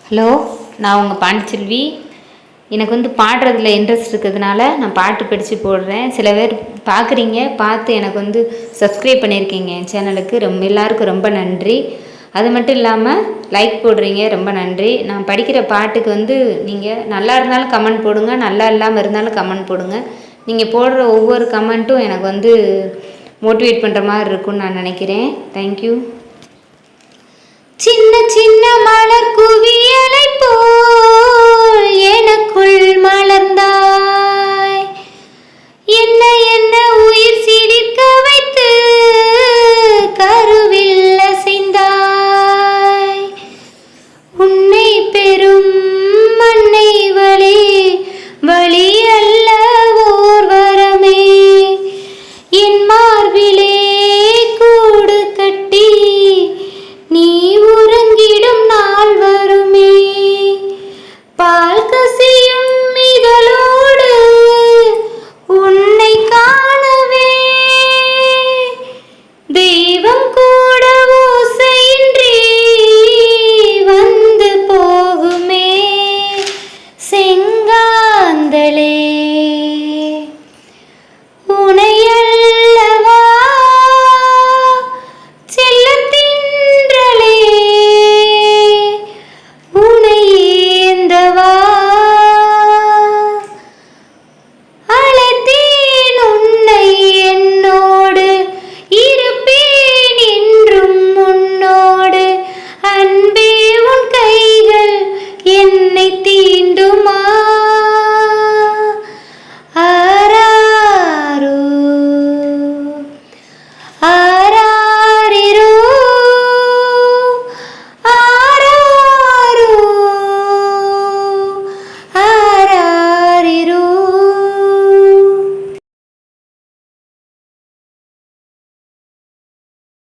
Hello, நான் உங்கள் பாண்டிச்செல்வி. எனக்கு பாடுறதுல இன்ட்ரெஸ்ட் இருக்கிறதுனால நான் பாட்டு படித்து போடுறேன். சில பேர் பார்க்குறீங்க, பார்த்து எனக்கு சப்ஸ்கிரைப் பண்ணியிருக்கீங்க என் சேனலுக்கு. எல்லாருக்கும் ரொம்ப நன்றி. அது மட்டும் இல்லாமல் லைக் போடுறீங்க, ரொம்ப நன்றி. நான் படிக்கிற பாட்டுக்கு நீங்கள் நல்லா இருந்தாலும் கமெண்ட் போடுங்க, நல்லா இல்லாமல் இருந்தாலும் கமெண்ட் போடுங்க. நீங்கள் போடுற ஒவ்வொரு கமெண்ட்டும் எனக்கு மோட்டிவேட் பண்ணுற மாதிரி இருக்கும்னு நான் நினைக்கிறேன். தேங்க்யூ. சின்ன சின்ன மலர்